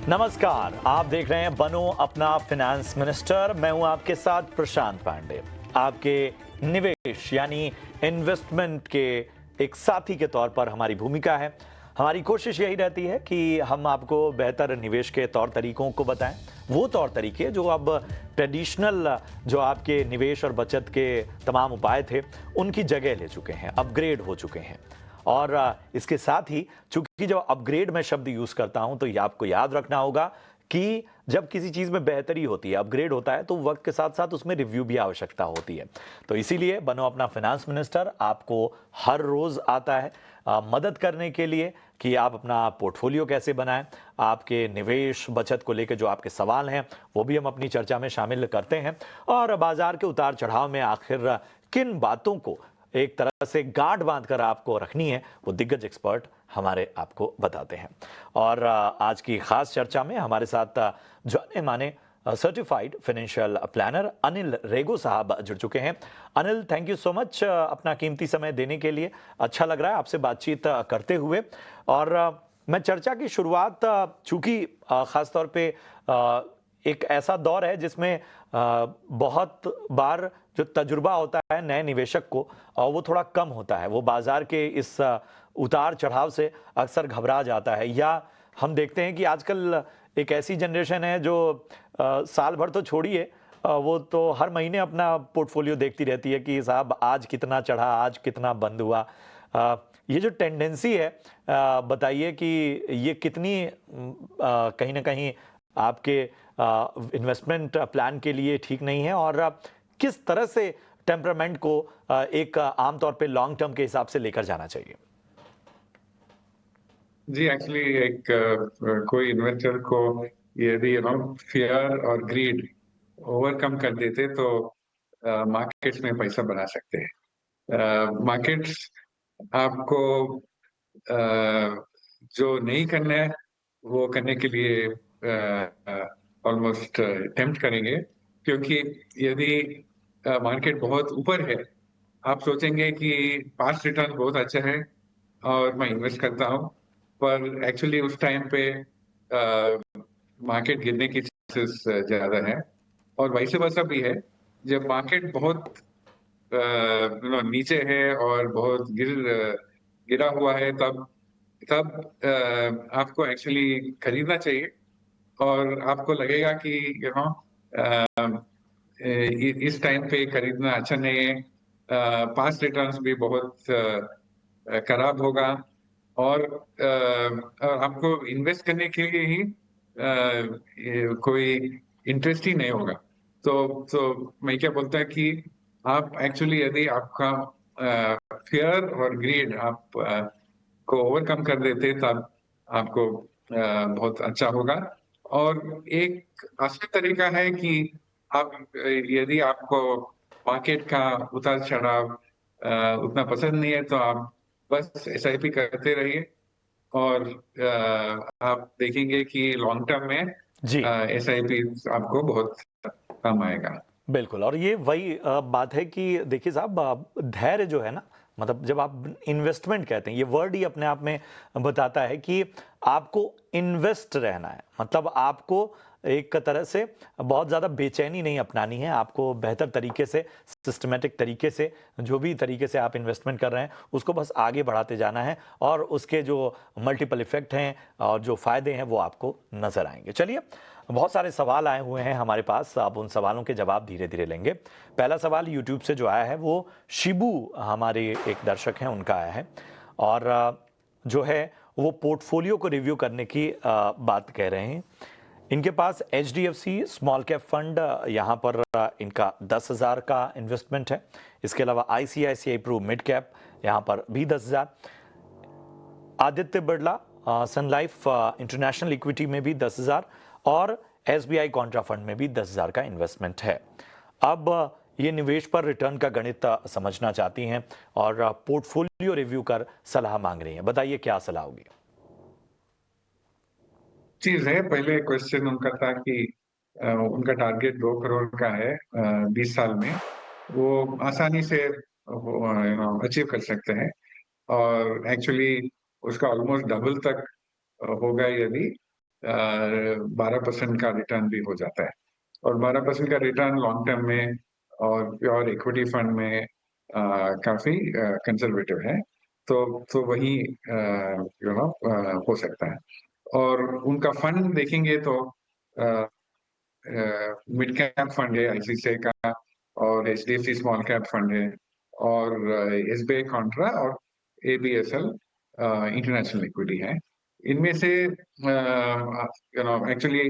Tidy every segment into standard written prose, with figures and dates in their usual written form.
नमस्कार, आप देख रहे हैं बनो अपना फाइनेंस मिनिस्टर। मैं हूं आपके साथ प्रशांत पांडे। आपके निवेश यानी इन्वेस्टमेंट के एक साथी के तौर पर हमारी भूमिका है। हमारी कोशिश यही रहती है कि हम आपको बेहतर निवेश के तौर तरीकों को बताएं, वो तौर तरीके जो अब ट्रेडिशनल जो आपके निवेश और बचत के तमाम उपाय थे उनकी जगह ले चुके हैं, अपग्रेड हो चुके हैं। और इसके साथ ही चूंकि जब अपग्रेड में शब्द यूज करता हूं तो ये आपको याद रखना होगा कि जब किसी चीज में बेहतरी होती है, अपग्रेड होता है, तो वक्त के साथ साथ उसमें रिव्यू भी आवश्यकता होती है। तो इसीलिए बनो अपना फाइनेंस मिनिस्टर आपको हर रोज आता है मदद करने के लिए कि आप अपना पोर्टफोलियो कैसे बनाएं। आपके निवेश बचत को लेकर जो आपके सवाल हैं वो भी हम अपनी चर्चा में शामिल करते हैं, और बाजार के उतार चढ़ाव में आखिर किन बातों को एक तरह से गांठ बांधकर आपको रखनी है वो दिग्गज एक्सपर्ट हमारे आपको बताते हैं। और आज की खास चर्चा में हमारे साथ जाने माने सर्टिफाइड फाइनेंशियल प्लानर अनिल रेगो साहब जुड़ चुके हैं। Anil, thank you so much अपना कीमती समय देने के लिए। अच्छा लग रहा है आपसे बातचीत करते हुए। और मैं चर्चा की शुरुआत, चूंकि खासतौर पे एक ऐसा दौर है जिसमें बहुत बार जो तजुर्बा होता है नए निवेशक को वो थोड़ा कम होता है। वो बाजार के इस उतार चढ़ाव से अक्सर घबरा जाता है, या हम देखते हैं कि आजकल एक ऐसी जनरेशन है जो साल भर तो छोड़िए, वो तो हर महीने अपना पोर्टफोलियो देखती रहती है कि साहब आज कितना चढ़ा, आज कितना बंद हुआ। ये जो टेंडेंसी है, बताइए कि ये कितनी कहीं ना कहीं आपके इन्वेस्टमेंट प्लान के लिए ठीक नहीं है, और किस तरह से टेम्परामेंट को एक आमतौर पे लॉन्ग टर्म के हिसाब से लेकर जाना चाहिए। जी, एक्चुअली एक कोई इन्वेस्टर को यदि फियर और ग्रीड ओवरकम कर देते तो मार्केट्स में पैसा बना सकते हैं। मार्केट्स आपको जो नहीं करना है वो करने के लिए ऑलमोस्ट टेम्प्ट करेंगे, क्योंकि यदि मार्केट बहुत ऊपर है, आप सोचेंगे कि पास्ट रिटर्न बहुत अच्छा है और मैं इन्वेस्ट करता हूँ, पर एक्चुअली उस टाइम पे मार्केट गिरने की चांसेस ज्यादा है। और वैसे वैसा भी है, जब मार्केट बहुत नीचे है और बहुत गिरा हुआ है, तब तब आपको एक्चुअली खरीदना चाहिए। और आपको लगेगा कि यू नो इस टाइम पे खरीदना अच्छा नहीं है, पास्ट रिटर्न्स भी बहुत खराब होगा, और आपको इन्वेस्ट करने के लिए ही कोई इंटरेस्ट ही नहीं होगा। तो मैं क्या बोलता है कि आप एक्चुअली यदि आपका फियर और ग्रीड आप को ओवरकम कर देते, तब आपको बहुत अच्छा होगा। और एक आसान तरीका है कि आप यदि आपको मार्केट का उतार चढ़ाव उतना पसंद नहीं है, तो आप बस एसआईपी करते रहिए, और आप देखेंगे कि लॉन्ग टर्म में जी एसआईपी आपको बहुत काम आएगा। बिल्कुल। और ये वही बात है कि देखिए साहब, धैर्य जो है ना, मतलब जब आप इन्वेस्टमेंट कहते हैं, ये वर्ड ही अपने आप में बताता है कि आपको इन्वेस्ट रहना है। मतलब आपको एक तरह से बहुत ज़्यादा बेचैनी नहीं अपनानी है, आपको बेहतर तरीके से, सिस्टमेटिक तरीके से, जो भी तरीके से आप इन्वेस्टमेंट कर रहे हैं उसको बस आगे बढ़ाते जाना है, और उसके जो मल्टीपल इफेक्ट हैं और जो फ़ायदे हैं वो आपको नज़र आएंगे। चलिए, बहुत सारे सवाल आए हुए हैं हमारे पास, अब उन सवालों के जवाब धीरे धीरे लेंगे। पहला सवाल यूट्यूब से जो आया है वो शिबू, हमारे एक दर्शक हैं, उनका आया है, और जो है वो पोर्टफोलियो को रिव्यू करने की बात कह रहे हैं। इनके पास HDFC स्मॉल कैप फंड, यहाँ पर इनका 10,000 का इन्वेस्टमेंट है। इसके अलावा ICICI प्रू मिड कैप, यहाँ पर भी 10,000। आदित्य बिरला सन लाइफ इंटरनेशनल इक्विटी में भी 10,000, और SBI कॉन्ट्रा फंड में भी 10,000 का इन्वेस्टमेंट है। अब ये निवेश पर रिटर्न का गणित समझना चाहती हैं और पोर्टफोलियो रिव्यू कर सलाह मांग रही हैं। बताइए क्या सलाह होगी। चीज है, पहले क्वेश्चन उनका था कि उनका टारगेट 2 करोड़ का है 20 साल में, वो आसानी से अचीव कर सकते हैं। और एक्चुअली उसका ऑलमोस्ट डबल तक होगा यदि 12% का रिटर्न भी हो जाता है, और 12% का रिटर्न लॉन्ग टर्म में और प्योर इक्विटी फंड में काफी कंजर्वेटिव है। तो वही हो सकता है। और उनका फंड देखेंगे तो मिड कैप फंड है आईसीआईसीआई का, और एचडीएफसी स्मॉल कैप फंड है, और एसबीआई कॉन्ट्रा और एबीएसएल इंटरनेशनल इक्विटी है। इनमें से एक्चुअली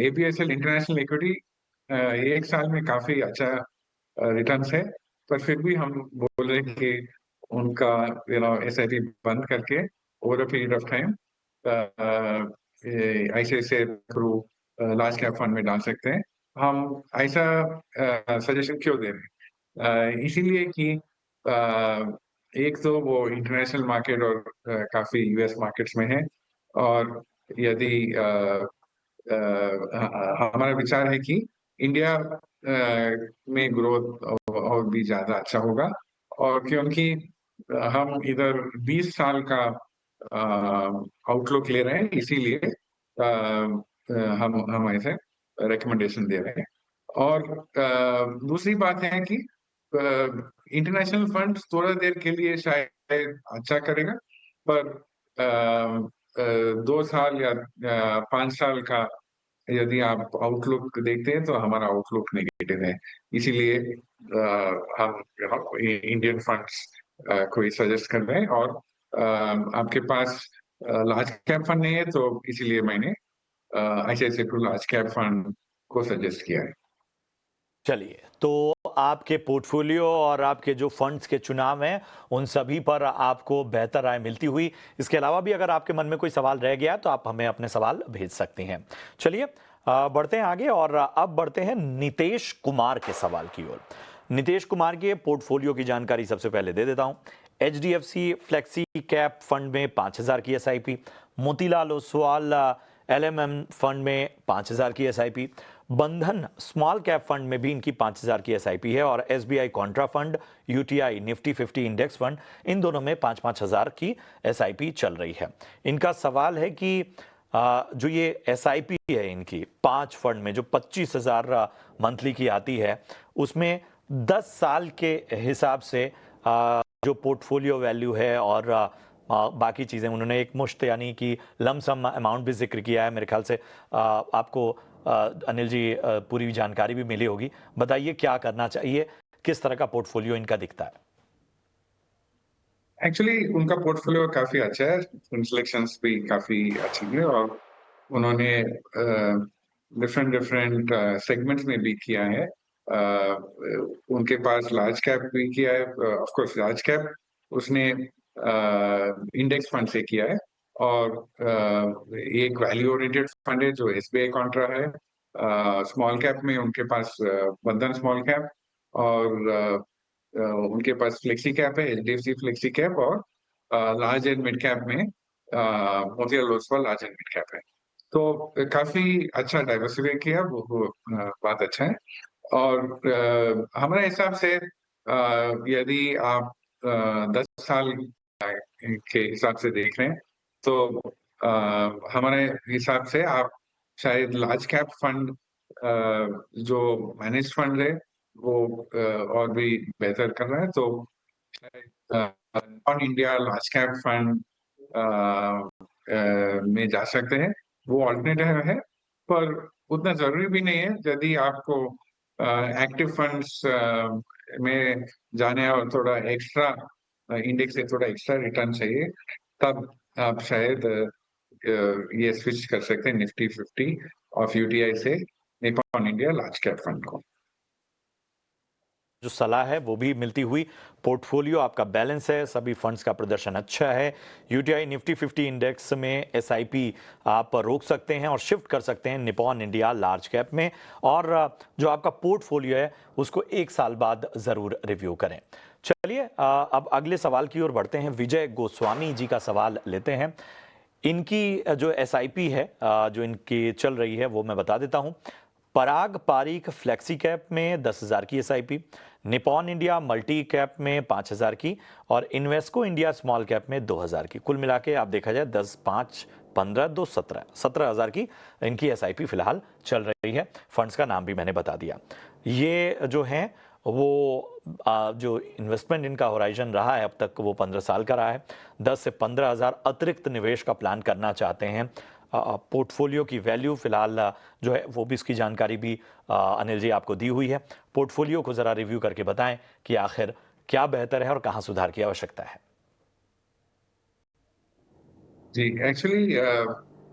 एबीएसएल इंटरनेशनल इक्विटी एक साल में काफी अच्छा रिटर्न्स है, पर फिर भी हम बोल रहे हैं कि उनका एसआईपी बंद करके over a period of time ICICI through large cap fund में डाल सकते हैं। हम ऐसा सजेशन क्यों दे रहे हैं? इसीलिए कि एक तो वो इंटरनेशनल मार्केट और काफी यूएस मार्केट्स में है, और यदि हमारा विचार है कि इंडिया में ग्रोथ और भी ज्यादा अच्छा होगा, और क्योंकि हम इधर 20 साल का आउटलुक ले रहे हैं, इसीलिए हम ऐसे रिकमेंडेशन दे रहे हैं। और दूसरी बात है कि इंटरनेशनल फंड थोड़ा देर के लिए शायद अच्छा करेगा, पर 2 साल या 5 साल का यदि आप आउटलुक देखते हैं तो हमारा आउटलुक नेगेटिव है। इसीलिए हम इंडियन फंड्स को सजेस्ट कर रहे हैं, और आपके पास लार्ज कैप फंड नहीं है, तो इसीलिए मैंने आईसीआईसीआई टू लार्ज कैप फंड को सजेस्ट किया है। चलिए, तो आपके पोर्टफोलियो और आपके जो फंड्स के चुनाव हैं, उन सभी पर आपको बेहतर राय मिलती हुई। इसके अलावा भी अगर आपके मन में कोई सवाल रह गया तो आप हमें अपने सवाल भेज सकते हैं। चलिए बढ़ते हैं आगे, और अब बढ़ते हैं नितेश कुमार के सवाल की ओर। नितेश कुमार के पोर्टफोलियो की जानकारी सबसे पहले दे देता हूं। एचडीएफसी फ्लेक्सी कैप फंड में 5,000 की SIP, Motilal Oswal LMM fund में 5,000 की एसआईपी, बंधन स्मॉल कैप फंड में भी इनकी 5,000 की एसआईपी है, और SBI contra fund, UTI Nifty 50 index fund, इन दोनों में 5,000 की एसआईपी चल रही है। इनका सवाल है कि जो ये एसआईपी है इनकी 5 फंड में जो 25,000 मंथली की आती है, उसमें 10 साल के हिसाब से जो पोर्टफोलियो वैल्यू है और बाकी चीज़ें उन्होंने एक मुश्त यानी कि लमसम अमाउंट भी जिक्र किया है। मेरे ख्याल से आपको अनिल जी पूरी जानकारी भी मिली होगी। बताइए क्या करना चाहिए, किस तरह का पोर्टफोलियो इनका दिखता है? एक्चुअली उनका पोर्टफोलियो काफी अच्छा है, सिलेक्शंस भी काफी अच्छी है, और उन्होंने डिफरेंट डिफरेंट सेगमेंट्स में भी किया है। उनके पास लार्ज कैप भी किया है, ऑफ कोर्स लार्ज कैप उसने इंडेक्स फंड से किया है, और एक वैल्यू ओरिएंटेड फंड है जो एसबीआई कॉन्ट्रा है। स्मॉल कैप में उनके पास बंधन स्मॉल कैप, और उनके पास फ्लेक्सी कैप है, एचडीएफसी फ्लेक्सी कैप, और लार्ज एंड मिड कैप में Motilal Oswal large and mid cap है। तो काफी अच्छा डाइवर्सिफाई किया, वो बात अच्छा है। और हमारे हिसाब से यदि आप 10 साल के हिसाब से देख रहे हैं, तो हमारे हिसाब से आप शायद लार्ज कैप फंड जो मैनेज फंड है वो और भी बेहतर कर रहा है, तो on India large cap fund में जा सकते हैं। वो ऑल्टरनेटिव है, पर उतना जरूरी भी नहीं है। यदि आपको एक्टिव फंड्स में जाने और थोड़ा एक्स्ट्रा इंडेक्स से थोड़ा एक्स्ट्रा रिटर्न चाहिए, तब आप शायद ये स्विच कर सकते हैं निफ्टी 50 ऑफ यूटीआई से Nippon India large cap fund को। जो सलाह है वो भी मिलती हुई। पोर्टफोलियो आपका बैलेंस है, सभी फंड्स का प्रदर्शन अच्छा है। यूटीआई निफ्टी 50 इंडेक्स में एसआईपी आप रोक सकते हैं और शिफ्ट कर सकते हैं निपॉन इंडिया लार्ज कैप में, और जो आपका पोर्टफोलियो है उसको 1 साल बाद ज़रूर रिव्यू करें। चलिए अब अगले सवाल की ओर बढ़ते हैं। विजय गोस्वामी जी का सवाल लेते हैं। इनकी जो एसआईपी है जो इनकी चल रही है वो मैं बता देता हूं। पराग पारीख फ्लेक्सी कैप में 10,000 की SIP, Nippon India multi cap में 5,000 की और इन्वेस्को इंडिया स्मॉल कैप में 2,000 की। कुल मिला के आप देखा जाए 10, 5, 15, 2, 17,000 की इनकी एसआईपी फिलहाल चल रही है। फंड्स का नाम भी मैंने बता दिया। ये जो है वो जो इन्वेस्टमेंट इनका होराइजन रहा है अब तक वो 15 साल का रहा है। 10 से 15,000 अतिरिक्त निवेश का प्लान करना चाहते हैं। पोर्टफोलियो की वैल्यू फिलहाल जो है वो भी इसकी जानकारी भी अनिल जी आपको दी हुई है। पोर्टफोलियो को ज़रा रिव्यू करके बताएं कि आखिर क्या बेहतर है और कहाँ सुधार की आवश्यकता है। जी, एक्चुअली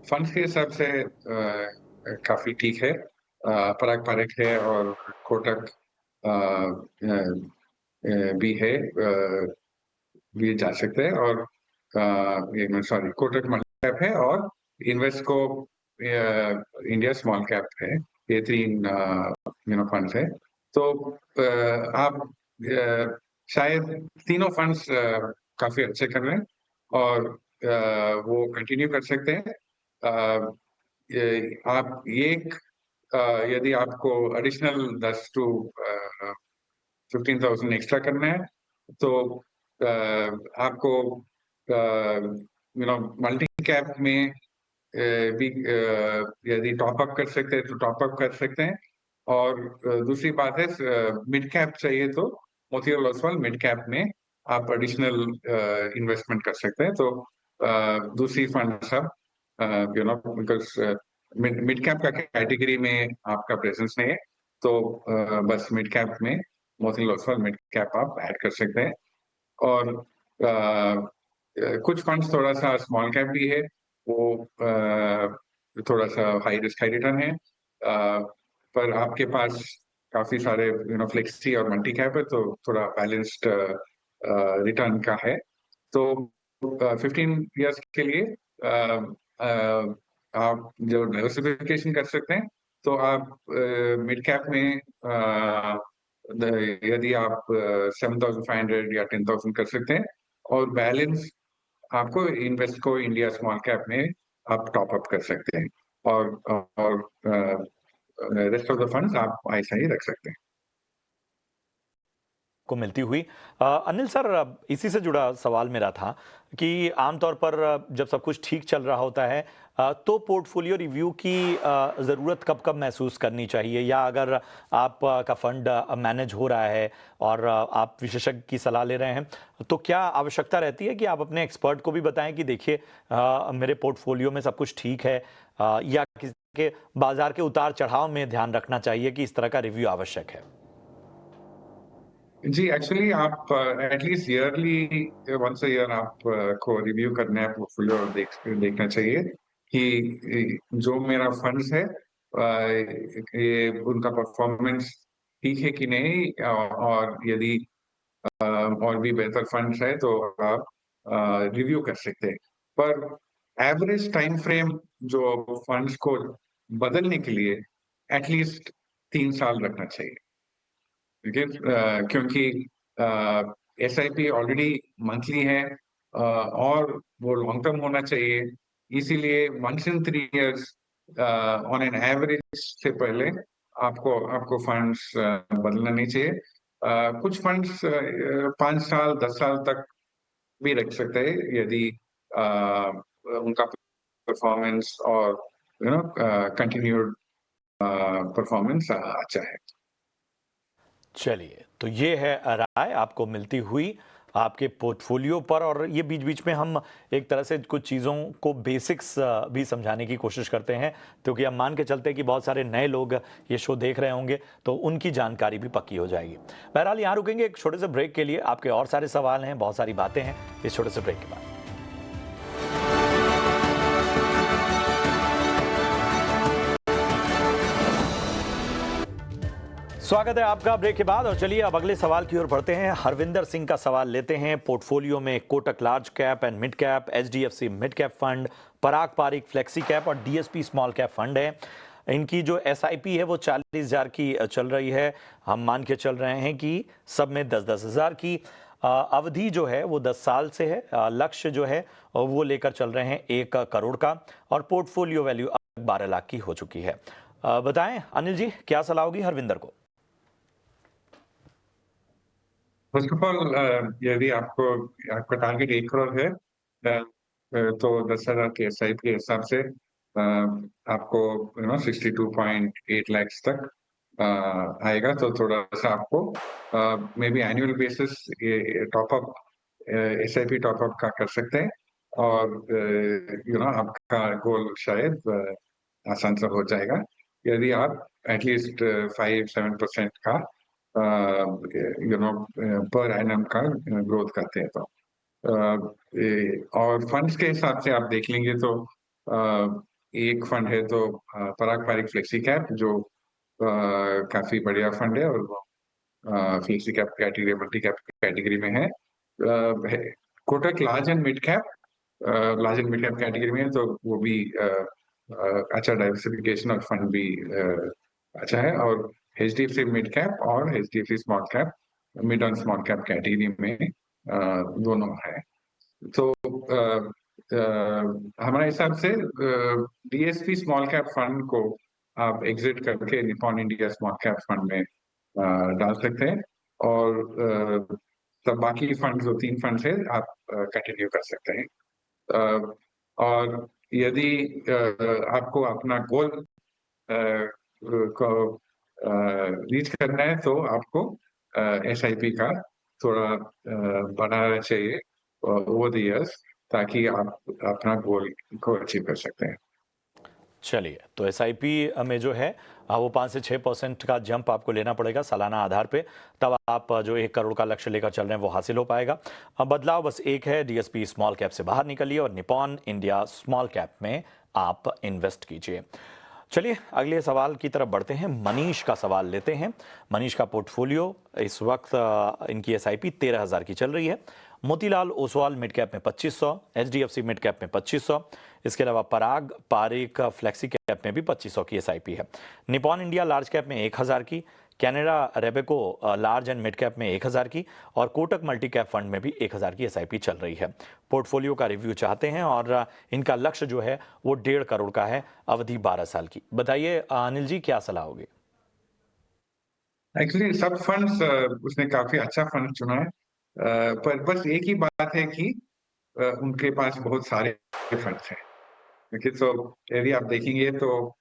फंड्स के हिसाब से काफी ठीक है। पराग पारेख है और कोटक भी है, भी जा सकते हैं। और सॉरी, कोटक मल्टी कैप है और इन्वेस्को इंडिया स्मॉल कैप है। ये तीन फंड्स है। तो आप शायद तीनों फंड्स काफी अच्छे कर रहे हैं और वो कंटिन्यू कर सकते हैं। आप एक यदि आपको एडिशनल 10 to 15,000 एक्स्ट्रा करना है तो आपको मल्टी कैप में भी यदि टॉप अप कर सकते हैं तो टॉप अप कर सकते हैं। और दूसरी बात है, मिड कैप चाहिए तो मोतीलाल ओसवाल मिड कैप में आप एडिशनल इन्वेस्टमेंट कर सकते हैं। तो दूसरी फंड सब बिकॉज मिड कैप का कैटेगरी में आपका प्रेजेंस नहीं है तो बस मिड कैप में मोतीलाल ओसवाल मिड कैप आप ऐड कर सकते हैं। और कुछ फंड्स थोड़ा सा स्मॉल कैप भी है, वो थोड़ा सा हाई रिस्क हाई रिटर्न है। पर आपके पास काफी सारे फ्लेक्सी और मल्टी कैप है तो थोड़ा बैलेंस्ड रिटर्न का है। तो 15 इयर्स के लिए आप जो डाइवर्सिफिकेशन कर सकते हैं तो आप मिड कैप में यदि आप 7,500 या 10,000 कर सकते हैं और बैलेंस आपको इन्वेस्ट को इंडिया स्मॉल कैप में आप टॉप अप कर सकते हैं और रेस्ट ऑफ द फंड्स आप ऐसा ही रख सकते हैं। को मिलती हुई अनिल सर, इसी से जुड़ा सवाल मेरा था कि आमतौर पर जब सब कुछ ठीक चल रहा होता है तो पोर्टफोलियो रिव्यू की ज़रूरत कब कब महसूस करनी चाहिए, या अगर आप का फंड मैनेज हो रहा है और आप विशेषज्ञ की सलाह ले रहे हैं तो क्या आवश्यकता रहती है कि आप अपने एक्सपर्ट को भी बताएं कि देखिए मेरे पोर्टफोलियो में सब कुछ ठीक है, या किसी के बाजार के उतार चढ़ाव में ध्यान रखना चाहिए कि इस तरह का रिव्यू आवश्यक है? जी, एक्चुअली आप at least yearly once a year आप को रिव्यू करना है पोर्टफोलियो और देखना चाहिए कि जो मेरा फंड्स है ये उनका परफॉर्मेंस ठीक है कि नहीं। और यदि और भी बेहतर फंड्स है तो आप रिव्यू कर सकते हैं। पर एवरेज टाइम फ्रेम जो फंड्स को बदलने के लिए एटलीस्ट 3 साल रखना चाहिए। ठीक है, क्योंकि एसआईपी ऑलरेडी मंथली है और वो लॉन्ग टर्म होना चाहिए। इसीलिए 1 in 3 years on an average से पहले आपको आपको फंड्स बदलना नहीं चाहिए। कुछ फंड्स 5 साल 10 साल तक भी रख सकते हैं यदि उनका परफॉर्मेंस और कंटिन्यूड परफॉर्मेंस अच्छा है। चलिए, तो ये है राय आपको मिलती हुई आपके पोर्टफोलियो पर, और ये बीच बीच में हम एक तरह से कुछ चीज़ों को बेसिक्स भी समझाने की कोशिश करते हैं, क्योंकि हम मान के चलते हैं कि बहुत सारे नए लोग ये शो देख रहे होंगे तो उनकी जानकारी भी पक्की हो जाएगी। बहरहाल यहाँ रुकेंगे एक छोटे से ब्रेक के लिए। आपके और सारे सवाल हैं, बहुत सारी बातें हैं इस छोटे से ब्रेक के बाद। स्वागत है आपका ब्रेक के बाद, और चलिए अब अगले सवाल की ओर बढ़ते हैं। हरविंदर सिंह का सवाल लेते हैं। पोर्टफोलियो में Kotak large cap and mid cap, HDFC mid cap fund, Parag Parikh flexi cap और डीएसपी स्मॉल कैप फंड है। इनकी जो एसआईपी है वो 40,000 की चल रही है। हम मान के चल रहे हैं कि सब में 10-10 हज़ार की अवधि जो है वो 10 साल से है। लक्ष्य जो है वो लेकर चल रहे हैं 1 करोड़ का, और पोर्टफोलियो वैल्यू 12 लाख की हो चुकी है। बताएं अनिल जी, क्या सलाह होगी हरविंदर को? फर्स्ट ऑफ ऑल यदि आपका टारगेट 1 करोड़ है, तो 10,000 के SIP के हिसाब से आपको 62.8 लाख तक आएगा। तो थोड़ा सा आपको may be annual basis top up SIP top up का कर सकते हैं, और आपका गोल शायद आसान सा हो जाएगा यदि आप एटलीस्ट 5-7% का पर एनम का ग्रोथ करते हैं। तो और फंड्स के हिसाब से आप देख लेंगे तो एक फंड है तो पराग पारिक फ्लेक्सी कैप, जो काफी बढ़िया फंड है, और वो flexi cap category, multi cap category में है। Kotak large and mid cap category में है, तो वो भी अच्छा डाइवर्सिफिकेशन और फंड भी अच्छा है। और HDFC मिड कैप और HDFC स्मॉल कैप, मिड और स्मॉल कैप कैटेगरी में दोनों है। तो हमारे हिसाब से DSP स्मॉल कैप फंड को आप एग्जिट करके Nippon India small cap fund में डाल सकते हैं, और तब बाकी फंड जो 3 फंड है आप कंटिन्यू कर सकते हैं। और यदि आपको अपना गोल को रीच करना है, तो आपको SIP का थोड़ा बढ़ाना चाहिए ओवर द इयर्स, ताकि आप अपना गोल को अचीव कर सकते हैं। चलिए, तो SIP में जो है वो 5 से 6% का जंप आपको लेना पड़ेगा सालाना आधार पे, तब आप जो 1 करोड़ का लक्ष्य लेकर चल रहे हैं वो हासिल हो पाएगा। अब बदलाव बस एक है, DSP स्मॉल कैप से बाहर निकलिए और निपॉन इंडिया स्मॉल कैप में आप इन्वेस्ट कीजिए। चलिए अगले सवाल की तरफ बढ़ते हैं। मनीष का सवाल लेते हैं। मनीष का पोर्टफोलियो इस वक्त इनकी SIP 13,000 की चल रही है। मोतीलाल ओसवाल मिड कैप में 2500, HDFC मिड कैप में 2500, इसके अलावा पराग पारिक फ्लेक्सी कैप में भी 2500 की SIP है। निपॉन इंडिया लार्ज कैप में 1000 की, Canara Robeco large and mid cap में 1000 की, और कोटक मल्टी कैप फंड में भी 1000 की SIP चल रही है। पोर्टफोलियो का रिव्यू चाहते हैं और इनका लक्ष्य जो है वो 1.5 करोड़ का है, अवधि 12 साल की। बताइए अनिल जी, क्या सलाह होगी? एक्चुअली सब फंड्स उसने काफी अच्छा फंड चुना है, पर बस एक ही बात है कि उनके पास बहुत सारे फंड्स हैं। क्योंकि तो यदि आप देखेंगे तो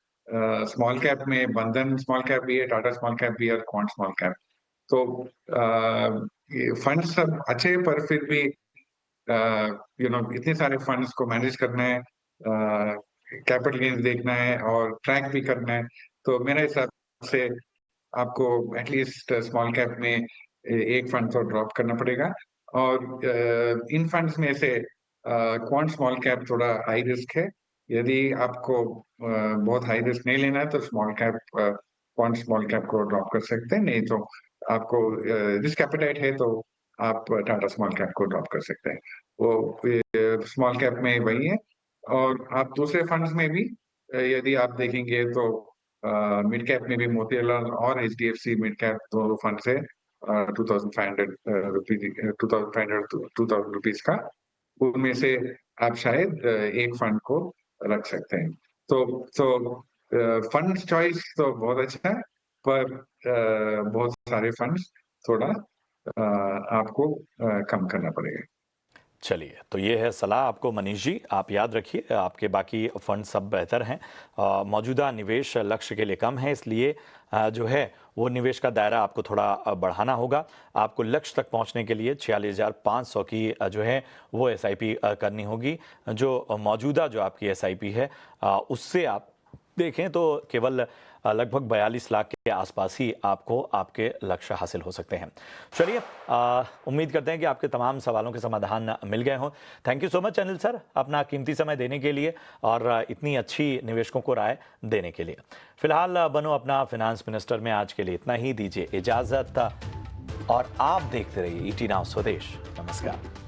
स्मॉल कैप में बंधन स्मॉल कैप भी है, टाटा स्मॉल कैप भी है, और क्वांट स्मॉल कैप। तो फंड सब अच्छे हैं, पर फिर भी इतने सारे फंड्स को मैनेज करना है, कैपिटल गेन्स देखना है और ट्रैक भी करना है। तो मेरे हिसाब से आपको एटलीस्ट स्मॉल कैप में एक फंड तो ड्रॉप करना पड़ेगा, और इन फंड्स में से क्वांट स्मॉल कैप थोड़ा हाई रिस्क है। यदि आपको बहुत हाई रिस्क नहीं लेना है, तो क्वांट स्मॉल कैप को ड्रॉप कर सकते हैं। नहीं तो आपको रिस्क एपेटाइट है, तो आप टाटा स्मॉल कैप को ड्रॉप कर सकते हैं। वो स्मॉल कैप में वही है। और आप दूसरे फंड्स में भी यदि आप देखेंगे तो मिड कैप में भी मोतीलाल और HDFC मिड कैप दोनों फंड है 2,500 रुपीज का। उनमें से आप शायद एक फंड को रख सकते हैं। तो फंड चॉइस तो बहुत अच्छा है, पर बहुत सारे फंड्स थोड़ा आपको कम करना पड़ेगा। चलिए, तो ये है सलाह आपको मनीष जी। आप याद रखिए, आपके बाकी फंड सब बेहतर हैं। मौजूदा निवेश लक्ष्य के लिए कम है, इसलिए जो है वो निवेश का दायरा आपको थोड़ा बढ़ाना होगा। आपको लक्ष्य तक पहुंचने के लिए 46,500 की जो है वो SIP करनी होगी। जो मौजूदा जो आपकी SIP है उससे आप देखें तो केवल लगभग 42 लाख के आसपास ही आपको आपके लक्ष्य हासिल हो सकते हैं। चलिए, उम्मीद करते हैं कि आपके तमाम सवालों के समाधान मिल गए हों। Thank you so much Anil sir, अपना कीमती समय देने के लिए और इतनी अच्छी निवेशकों को राय देने के लिए। फिलहाल बनो अपना फिनांस मिनिस्टर में आज के लिए इतना ही। दीजिए इजाजत और आप देखते रहिए ET नाउ स्वदेश। नमस्कार।